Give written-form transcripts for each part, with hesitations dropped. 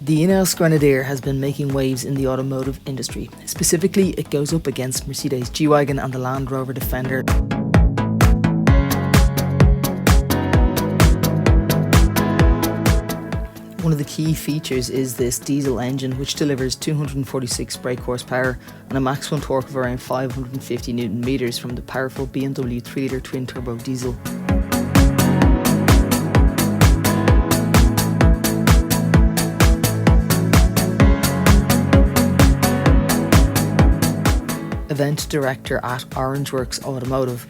The Ineos Grenadier has been making waves in the automotive industry. Specifically, it goes up against Mercedes G Wagon and the Land Rover Defender. One of the key features is this diesel engine, which delivers 246 brake horsepower and a maximum torque of around 550 Newton meters from the powerful BMW 3-litre twin-turbo diesel. Event director at Orangeworks Automotive,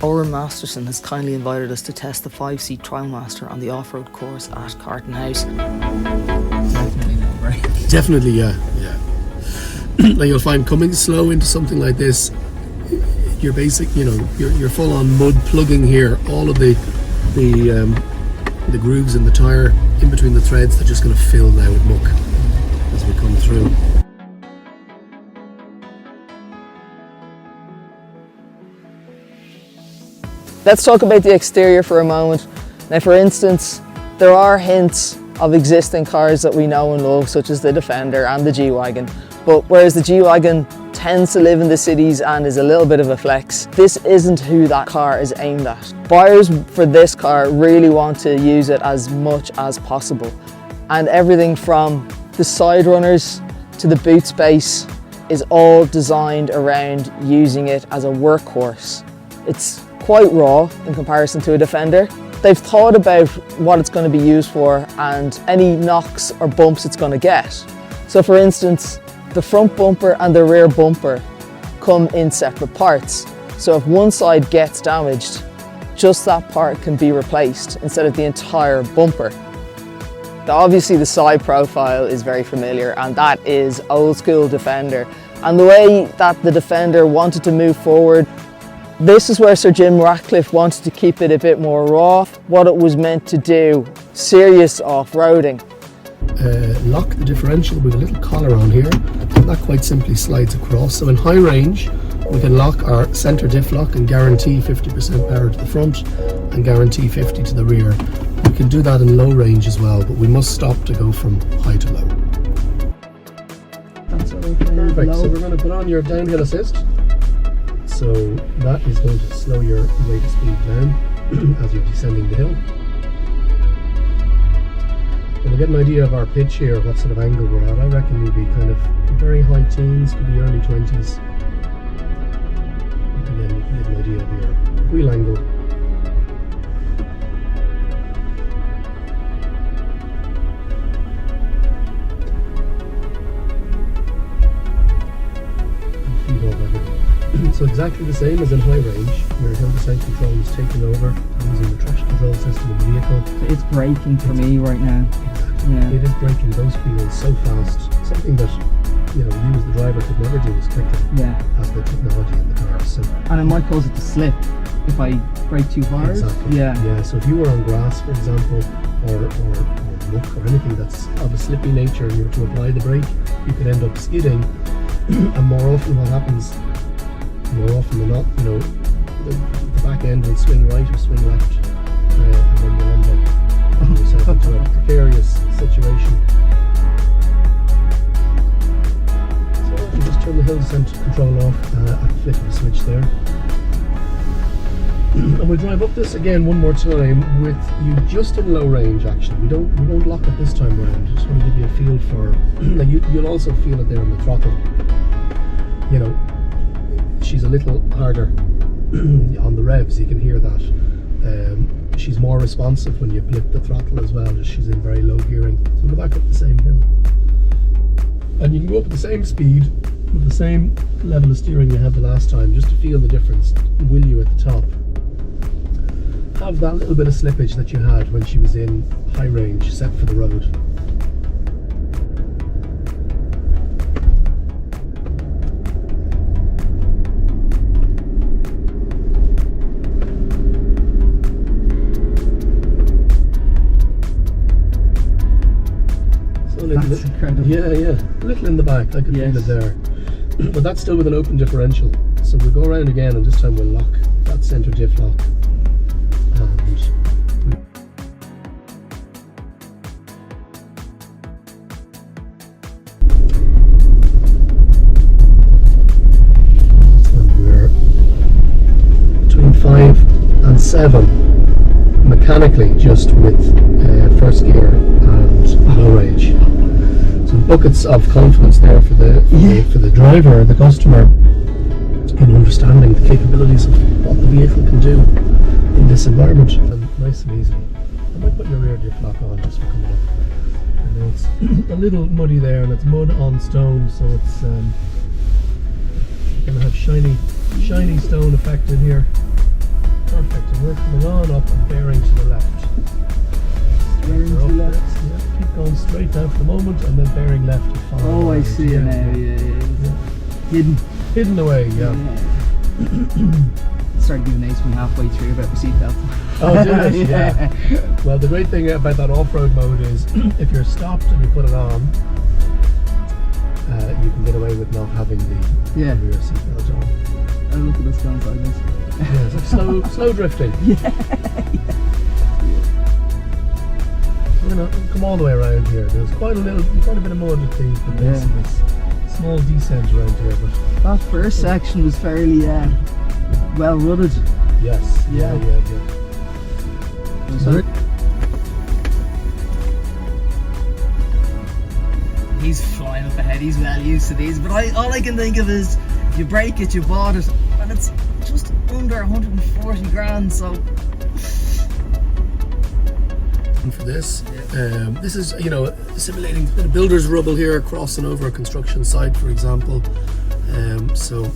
Owen Masterson, has kindly invited us to test the 5-seat Trialmaster on the off-road course at Carton House. Definitely no break. Definitely, yeah. Like, you'll find coming slow into something like this, you're you're full on mud plugging here. All of the grooves in the tyre, in between the threads, they're just going to fill now with muck as we come through. Let's talk about the exterior for a moment. Now, for instance, there are hints of existing cars that we know and love, such as the Defender and the G Wagon. But whereas the G Wagon tends to live in the cities and is a little bit of a flex, this isn't who that car is aimed at. Buyers for this car really want to use it as much as possible. And everything from the side runners to the boot space is all designed around using it as a workhorse. It's quite raw in comparison to a Defender. They've thought about what it's going to be used for and any knocks or bumps it's going to get. So for instance, the front bumper and the rear bumper come in separate parts. So if one side gets damaged, just that part can be replaced instead of the entire bumper. Obviously the side profile is very familiar, and that is old school Defender. And the way that the Defender wanted to move forward, this is where Sir Jim Ratcliffe wanted to keep it a bit more raw, what it was meant to do, serious off-roading. Lock the differential with a little collar on here, and that quite simply slides across. So in high range, we can lock our centre diff lock and guarantee 50% power to the front and guarantee 50 to the rear. We can do that in low range as well, but we must stop to go from high to low. That's okay. Perfect, so we're going to put on your downhill assist. So that is going to slow your rate of speed down as you're descending the hill. And we'll get an idea of our pitch here, what sort of angle we're at. I reckon we'll be kind of very high teens, could be early 20s. And again, you can get an idea of your wheel angle. And feed off everything. So exactly the same as in high range, your hill descent control is taken over using the traction control system in the vehicle. It's braking for me right now. Exactly. Yeah. It is braking those wheels so fast, something that you as the driver could never do as quickly as the technology in the car. So, and it might cause it to slip if I brake too hard. Exactly. Yeah. So if you were on grass, for example, or muck or anything that's of a slippy nature, and you were to apply the brake, you could end up skidding. And more often what happens, more often than not, the back end will swing right or swing left, and then you'll end up putting yourself into a precarious situation. So you just turn the hill descent control off at the flick of the switch there. And we'll drive up this again one more time with you just in low range. Actually, we won't lock it this time around. Just want to give you a feel for. You'll also feel it there on the throttle. She's a little harder on the revs, you can hear that. She's more responsive when you blip the throttle as well, as she's in very low gearing. So we'll back up the same hill. And you can go up at the same speed, with the same level of steering you had the last time, just to feel the difference, will you, at the top. Have that little bit of slippage that you had when she was in high range, set for the road. That's incredible. Yeah, a little in the back, I could feel it there. But that's still with an open differential. So we'll go around again, and this time we'll lock that centre diff lock. And 7 mechanically, just with first gear and low range. Some buckets of confidence there for the driver or the customer in understanding the capabilities of what the vehicle can do in this environment. And nice and easy. I might put your rear diff lock on just for coming up. I know it's a little muddy there, and it's mud on stone, so it's going to have shiny stone effect in here. Perfect. And we're coming on up and bearing to the left. Bearing to the left. Yeah, keep going straight now for the moment, and then bearing left to follow. Oh, I see it now. Yeah. Hidden away. Yeah. Started giving Ace one halfway through about the seatbelt. Oh, did it? Yeah. Well, the great thing about that off-road mode is if you're stopped and you put it on, you can get away with not having the rear seatbelt on. Oh, look at us going like this. Yeah, it's like slow drifting. Yeah. We're gonna come all the way around here. There's quite a bit of mud at the base of this small descent around here, but that first section was fairly well rutted. yes, yeah. So He's flying up ahead, he's well used to these, but all I can think of is if you break it, you bought it, and it's just under 140 grand, so. And for this, this is, simulating a bit of builder's rubble here, crossing over a construction site, for example. So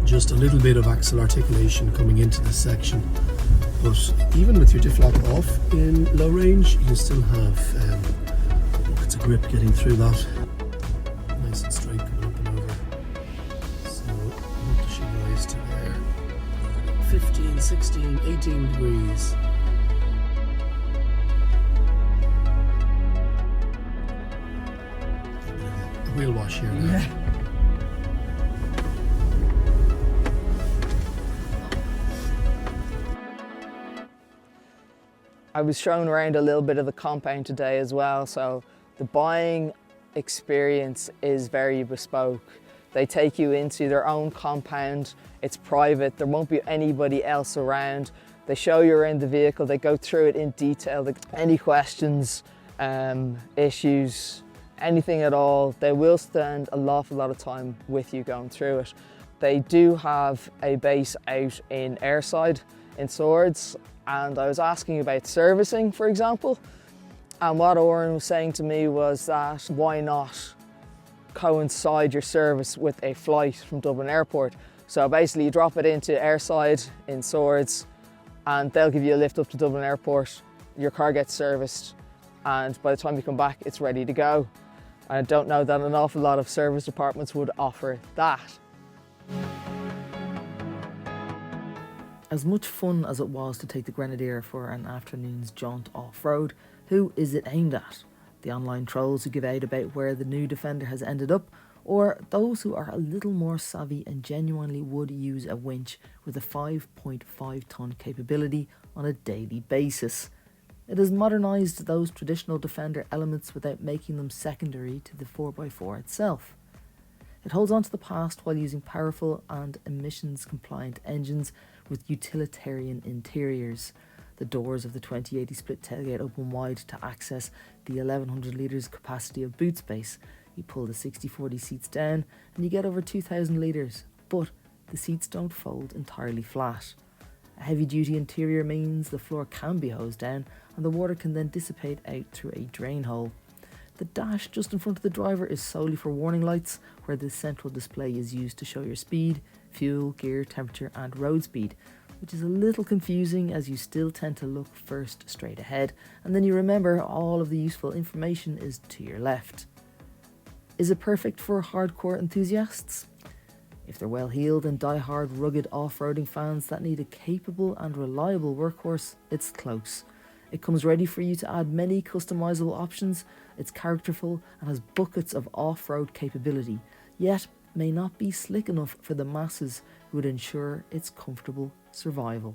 just a little bit of axle articulation coming into this section. But even with your diff lock off in low range, you still have buckets of grip getting through that. Nice and straight coming up and over. So what does she rise to there? 15, 16, 18 degrees. Wheel wash here now. Yeah. I was shown around a little bit of the compound today as well, so the buying experience is very bespoke. They take you into their own compound, it's private, there won't be anybody else around. They show you around the vehicle, they go through it in detail. Any questions, issues, anything at all, they will spend a awful lot of time with you going through it. They do have a base out in Airside in Swords, and I was asking about servicing, for example, and what Oren was saying to me was that why not coincide your service with a flight from Dublin Airport. So basically you drop it into Airside in Swords and they'll give you a lift up to Dublin Airport, your car gets serviced, and by the time you come back it's ready to go. I don't know that an awful lot of service departments would offer that. As much fun as it was to take the Grenadier for an afternoon's jaunt off-road, who is it aimed at? The online trolls who give out about where the new Defender has ended up, or those who are a little more savvy and genuinely would use a winch with a 5.5 tonne capability on a daily basis? It has modernised those traditional Defender elements without making them secondary to the 4x4 itself. It holds on to the past while using powerful and emissions-compliant engines with utilitarian interiors. The doors of the 2080 split tailgate open wide to access the 1100 litres capacity of boot space. You pull the 60/40 seats down and you get over 2000 litres, but the seats don't fold entirely flat. A heavy-duty interior means the floor can be hosed down and the water can then dissipate out through a drain hole. The dash just in front of the driver is solely for warning lights, where the central display is used to show your speed, fuel, gear, temperature and road speed, which is a little confusing as you still tend to look first straight ahead and then you remember all of the useful information is to your left. Is it perfect for hardcore enthusiasts? If they're well-heeled and die-hard rugged off-roading fans that need a capable and reliable workhorse, it's close. It comes ready for you to add many customizable options, it's characterful and has buckets of off-road capability, yet may not be slick enough for the masses who would ensure its comfortable survival.